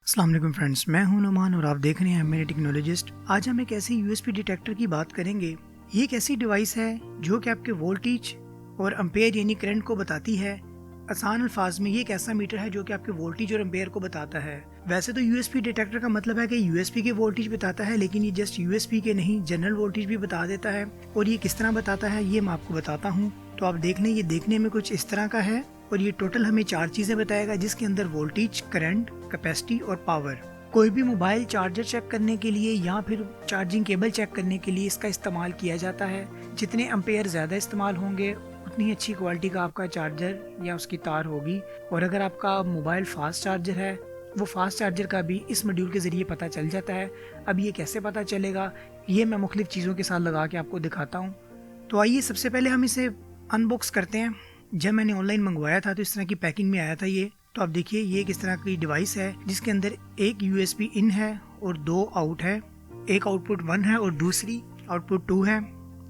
अस्सलाम वालेकुम फ्रेंड्स, मैं हूं नुमान और आप देख रहे हैं मेरे टेक्नोलॉजिस्ट। आज हम एक ऐसी यूएसबी डिटेक्टर की बात करेंगे। ये एक ऐसी डिवाइस है जो कि आपके वोल्टेज और एम्पेयर यानी करंट को बताती है। आसान अल्फाज में ये एक ऐसा मीटर है जो कि आपके वोल्टेज और एम्पेयर को बताता है। वैसे तो यूएसबी डिटेक्टर का मतलब है कि यूएसबी के वोल्टेज बताता है, लेकिन ये जस्ट यूएसबी के नहीं, जनरल वोल्टेज भी बता देता है। और ये किस तरह बताता है ये मैं आपको बताता हूँ। तो आप देख लें, ये देखने में कुछ इस तरह का है और ये टोटल हमें 4 चीजें बताएगा, जिसके अंदर वोल्टेज, करंट, कैपेसिटी और पावर। कोई भी मोबाइल चार्जर चेक करने के लिए या फिर चार्जिंग केबल चेक करने के लिए इसका इस्तेमाल किया जाता है। जितने एम्पेयर ज़्यादा इस्तेमाल होंगे उतनी अच्छी क्वालिटी का आपका चार्जर या उसकी तार होगी। और अगर आपका मोबाइल फास्ट चार्जर है, वो फास्ट चार्जर का भी इस मॉड्यूल के ज़रिए पता चल जाता है। अब ये कैसे पता चलेगा, ये मैं मुख्तलिफ चीज़ों के साथ लगा के आपको दिखाता हूँ। तो आइए सबसे पहले हम इसे अनबॉक्स करते हैं। जब मैंने ऑनलाइन मंगवाया था तो इस तरह की पैकिंग में आया था ये। तो आप देखिए, ये किस तरह की डिवाइस है जिसके अंदर एक यूएसबी इन है और 2 आउट है। एक आउटपुट 1 है और दूसरी आउटपुट 2 है।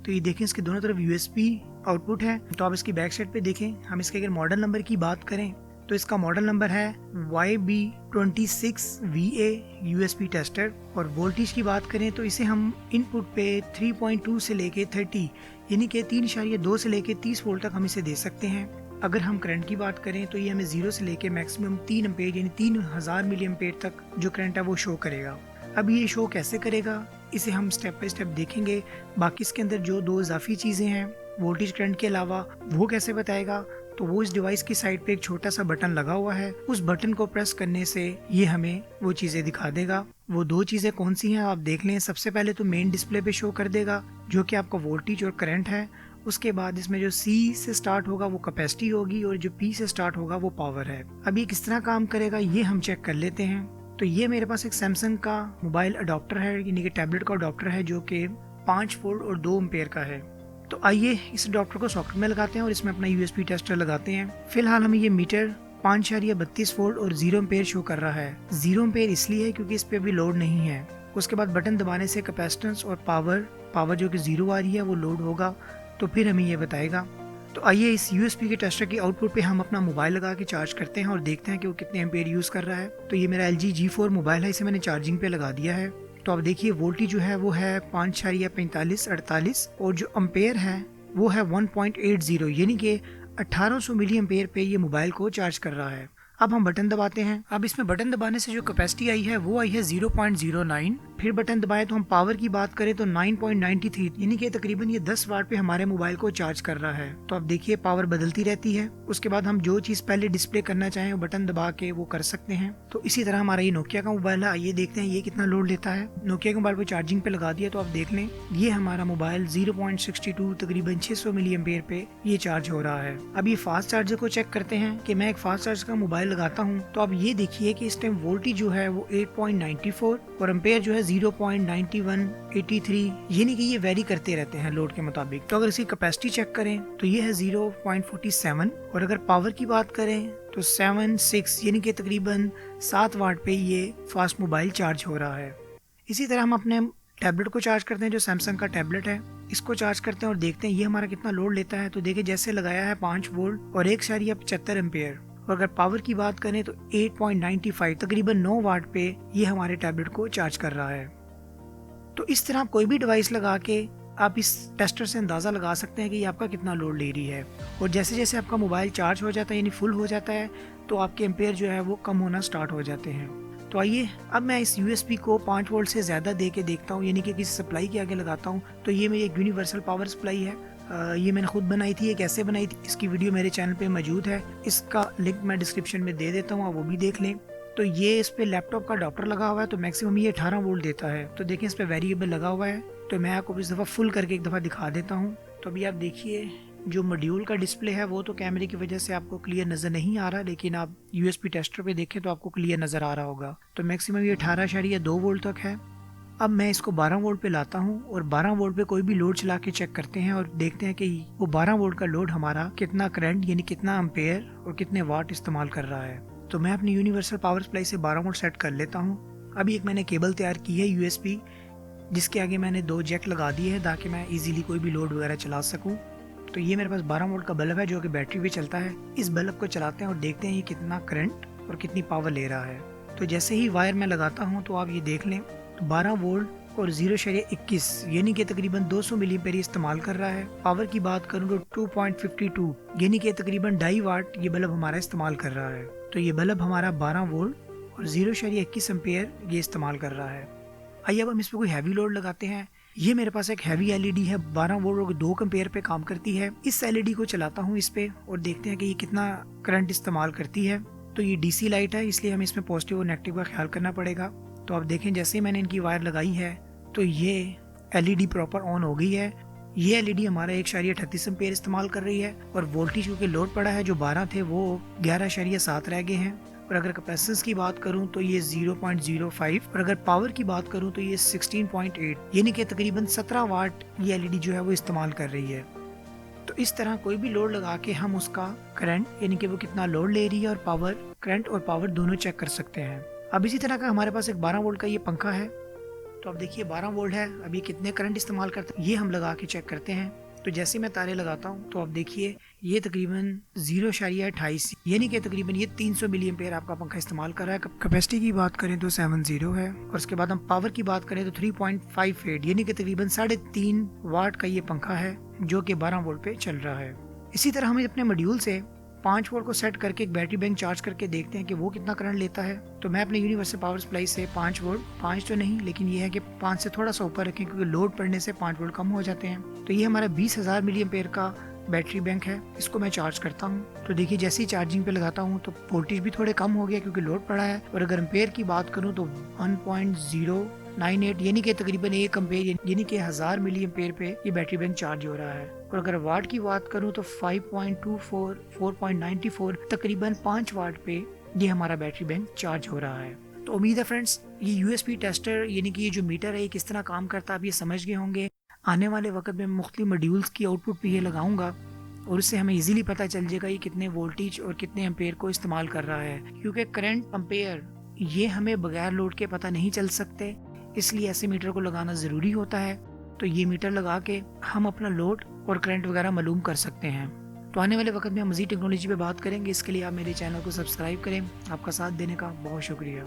तो ये देखें, इसके दोनों तरफ यूएसबी आउटपुट है। तो आप इसकी बैक साइड पे देखें, हम इसके अगर मॉडल नंबर की बात करें तो इसका मॉडल नंबर है YB26VA यूएसबी टेस्टर। और वोल्टेज की बात करें तो इसे हम इनपुट पे 3.2 से लेके 30 यानी कि 3.2 से लेके 30 वोल्ट तक हम इसे दे सकते हैं। अगर हम करंट की बात करें तो ये हमें 0 से लेके मैक्सिमम 3 एम्पेयर यानी 3000 मिली एम्पेयर तक जो करंट है वो शो करेगा। अब ये शो कैसे करेगा, इसे हम स्टेप बाय स्टेप देखेंगे। बाकी इसके अंदर जो 2 इजाफी चीज़ें हैं वोल्टेज करंट के अलावा, वो कैसे बताएगा। तो वो इस डिवाइस की साइड पे एक छोटा सा बटन लगा हुआ है, उस बटन को प्रेस करने से ये हमें वो चीज़ें दिखा देगा। वो 2 चीज़ें कौन सी हैं आप देख लें। सबसे पहले तो मेन डिस्प्ले पे शो कर देगा जो कि आपका वोल्टेज और करंट है। उसके बाद इसमें जो C से स्टार्ट होगा वो कैपेसिटी होगी और जो P से स्टार्ट होगा वो पावर है। अब ये किस तरह काम करेगा ये हम चेक कर लेते हैं। तो ये मेरे पास एक सैमसंग का मोबाइल अडॉप्टर है, यानी कि टैबलेट का अडॉप्टर है जो कि 5 वोल्ट और 2 एम्पेयर का है। तो आइए इस अडॉप्टर को सॉकेट में लगाते हैं और इसमें अपना यूएसबी टेस्टर लगाते हैं। फिलहाल हमें ये मीटर 5.32 वोल्ट और 0 एम्पेयर शो कर रहा है। 0 एम्पेयर इसलिए है क्योंकि इस पे अभी लोड नहीं है। उसके बाद बटन दबाने से कैपेसिटेंस और पावर जो कि 0 आ रही है वो लोड होगा, तो फिर हमें ये बताएगा। तो आइए इस यूएसबी के टेस्टर की आउटपुट पे हम अपना मोबाइल लगा के चार्ज करते हैं और देखते हैं कि वो कितने एम्पेयर यूज़ कर रहा है। तो ये मेरा LG G4 मोबाइल है, इसे मैंने चार्जिंग पे लगा दिया है। तो आप देखिए, वोल्टेज जो है वो है 5.45-48 और जो एम्पेयर है वो है 1.80 यानी कि 1800 मिली एम्पेयर पे ये मोबाइल को चार्ज कर रहा है। अब हम बटन दबाते हैं। अब इसमें बटन दबाने से जो कैपेसिटी आई है वो आई है 0.09। फिर बटन दबाए तो हम पावर की बात करें तो 9.93 यानी कि तकरीबन ये 10 वाट पे हमारे मोबाइल को चार्ज कर रहा है। तो अब देखिए, पावर बदलती रहती है। उसके बाद हम जो चीज पहले डिस्प्ले करना चाहें वो बटन दबा के वो कर सकते हैं। तो इसी तरह हमारा ये नोकिया का मोबाइल है। आइए देखते हैं ये कितना लोड लेता है। नोकिया के मोबाइल को चार्जिंग पे लगा दिया तो आप देख लें, ये हमारा मोबाइल 0.62 तकरीबन 600 मिली एम्पेयर पे ये चार्ज हो रहा है। अब ये फास्ट चार्जर को चेक करते हैं कि मैं एक फास्ट चार्जर का मोबाइल लगाता हूँ। तो अब ये देखिए कि इस टाइम वोल्टेज जो है वो 8.94 और एम्पेयर जो है 0.9183 यानी कि ये वेरी करते रहते हैं लोड के मुताबिक। तो अगर इसकी कैपेसिटी चेक करें तो ये है 0.47 और अगर पावर की बात करें तो 76 यानी कि तकरीबन 7 वाट पे ये फास्ट मोबाइल चार्ज हो रहा है। इसी तरह हम अपने टैबलेट को चार्ज करते हैं, जो सैमसंग का टैबलेट है, इसको चार्ज करते हैं और देखते हैं ये हमारा कितना लोड लेता है। तो देखिए, जैसे लगाया है 5 वोल्ट और 1.75 एम्पेयर। और अगर पावर की बात करें तो 8.95 तकरीबन 9 वाट पे ये हमारे टैबलेट को चार्ज कर रहा है। तो इस तरह आप कोई भी डिवाइस लगा के आप इस टेस्टर से अंदाज़ा लगा सकते हैं कि ये आपका कितना लोड ले रही है। और जैसे जैसे आपका मोबाइल चार्ज हो जाता है यानी फुल हो जाता है तो आपके एम्पेयर जो है वो कम होना स्टार्ट हो जाते हैं। तो आइए अब मैं इस यूएसबी को 5 वोल्ट से ज़्यादा दे के देखता हूँ, यानी कि किसी सप्लाई के आगे लगाता हूँ। तो ये मेरी एक यूनिवर्सल पावर सप्लाई है। ये मैंने खुद बनाई थी। ये कैसे बनाई थी इसकी वीडियो मेरे चैनल पे मौजूद है, इसका लिंक मैं डिस्क्रिप्शन में दे देता हूँ, आप वो भी देख लें। तो ये इस पे लैपटॉप का अडॉप्टर लगा हुआ है तो मैक्सिमम ये 18 वोल्ट देता है। तो देखें, इस पे वेरिएबल लगा हुआ है। तो मैं आपको इस दफ़ा फुल करके एक दफ़ा दिखा देता हूँ। तो अभी आप देखिए, जो मॉड्यूल का डिस्प्ले है वो तो कैमरे की वजह से आपको क्लियर नज़र नहीं आ रहा, लेकिन आप यूएसबी टेस्टर पे देखें तो आपको क्लियर नज़र आ रहा होगा। तो मैक्सिमम ये 18.2 वोल्ट तक है। अब मैं इसको 12 वोल्ट पे लाता हूँ और 12 वोल्ट पे कोई भी लोड चला के चेक करते हैं और देखते हैं कि वो 12 वोल्ट का लोड हमारा कितना करंट यानी कितना एम्पेयर और कितने वाट इस्तेमाल कर रहा है। तो मैं अपनी यूनिवर्सल पावर सप्लाई से 12 वोल्ट सेट कर लेता हूँ। अभी एक मैंने केबल तैयार की है यूएसबी, जिसके आगे मैंने 2 जैक लगा दिए हैं ताकि मैं इजीली कोई भी लोड वगैरह चला सकूँ। तो ये मेरे पास 12 वोल्ट का बल्ब है जो कि बैटरी पे चलता है। इस बल्ब को चलाते हैं और देखते हैं ये कितना करंट और कितनी पावर ले रहा है। तो जैसे ही वायर मैं लगाता हूँ तो आप ये देख लें, तो 12 वोल्ट और 0.21 यानी कि तकरीबन 200 मिली एम्पेयर इस्तेमाल कर रहा है। पावर की बात करूँ तो 2.52 यानी कि तकरीबन 2.5 वाट ये बल्ब हमारा इस्तेमाल कर रहा है। तो ये बल्ब हमारा 12 वोल्ट और 0.21 एम्पेयर ये इस्तेमाल कर रहा है। आइए अब हम इस पर कोई हैवी लोड लगाते हैं। ये मेरे पास एक हैवी एलईडी है, 12 वोल्ट और 2 एम्पेयर पे काम करती है। इस एलईडी को चलाता हूँ इस पे और देखते हैं कि ये कितना करंट इस्तेमाल करती है। तो ये डीसी लाइट है, इसलिए हमें इसमें पॉजिटिव और नेगेटिव का ख्याल करना पड़ेगा। तो आप देखें जैसे ही मैंने इनकी वायर लगाई है तो ये एलईडी प्रॉपर ऑन हो गई है। ये एलईडी हमारा 1.38 एम्पेयर इस्तेमाल कर रही है और वोल्टेज क्योंकि लोड पड़ा है जो 12 थे वो 11.7 रह गए हैं। और अगर कैपेसिटेंस की बात करूं तो ये 0.05 और अगर पावर की बात करूं तो ये 16.8 यानी कि तकरीबन 17 वाट ये एलईडी जो है वो इस्तेमाल कर रही है। तो इस तरह कोई भी लोड लगा के हम उसका करंट यानी कि वो कितना लोड ले रही है और पावर, करंट और पावर दोनों चेक कर सकते हैं। अब इसी तरह का हमारे पास एक 12 वोल्ट का ये पंखा है। तो अब देखिए 12 वोल्ट है, अभी कितने करंट इस्तेमाल करते हैं ये हम लगा के चेक करते हैं। तो जैसे मैं तारे लगाता हूँ तो आप देखिए ये तकरीबन 0.28 यानी कि तकरीबन ये 300 मिली एम्पेयर आपका पंखा इस्तेमाल कर रहा है। कैपेसिटी की बात करें तो 70 है और उसके बाद हम पावर की बात करें तो 3.58 यानी कि तकरीबन 3.5 वाट का ये पंखा है जो कि 12 वोल्ट पे चल रहा है। इसी तरह हमें अपने मॉड्यूल से 5 वोल्ट को सेट करके एक बैटरी बैंक चार्ज करके देखते हैं कि वो कितना करंट लेता है। तो मैं अपने यूनिवर्सल पावर सप्लाई से 5 वोल्ट, 5 तो नहीं लेकिन ये है कि 5 से थोड़ा सा ऊपर रखें क्योंकि लोड पड़ने से 5 वोल्ट कम हो जाते हैं। तो ये हमारा 20,000 मिली एम्पेयर का बैटरी बैंक है, इसको मैं चार्ज करता हूँ। तो देखिए जैसे ही चार्जिंग पे लगाता हूँ तो वोल्टेज भी थोड़े कम हो गया क्योंकि लोड पड़ा है। और अगर एम्पेयर की बात करूँ तो 1.098 यानी कि तकरीबन 1 एम्पेयर यानी कि 1000 मिली एम्पेयर पे ये बैटरी बैंक चार्ज हो रहा है। और अगर वाट की बात करूँ तो 5.24, 4.94 तकरीबन 5 वाट पे ये हमारा बैटरी बैंक चार्ज हो रहा है। तो उम्मीद है फ्रेंड्स ये यूएसपी टेस्टर यानी कि ये जो मीटर है ये किस तरह काम करता है आप ये समझ गए होंगे। आने वाले वक्त में मुख्तलिफ मॉड्यूल्स की आउटपुट पे ये लगाऊंगा और उससे हमें इजीली पता चल जाएगा ये कितने वोल्टेज और कितने एम्पेयर को इस्तेमाल कर रहा है। क्योंकि करंट, एम्पेयर ये हमें बगैर लोड के पता नहीं चल सकते, इसलिए ऐसे मीटर को लगाना ज़रूरी होता है। तो ये मीटर लगा के हम अपना लोड और करंट वगैरह मालूम कर सकते हैं। तो आने वाले वक्त में हम मज़ीद टेक्नोलॉजी पे बात करेंगे। इसके लिए आप मेरे चैनल को सब्सक्राइब करें। आपका साथ देने का बहुत शुक्रिया।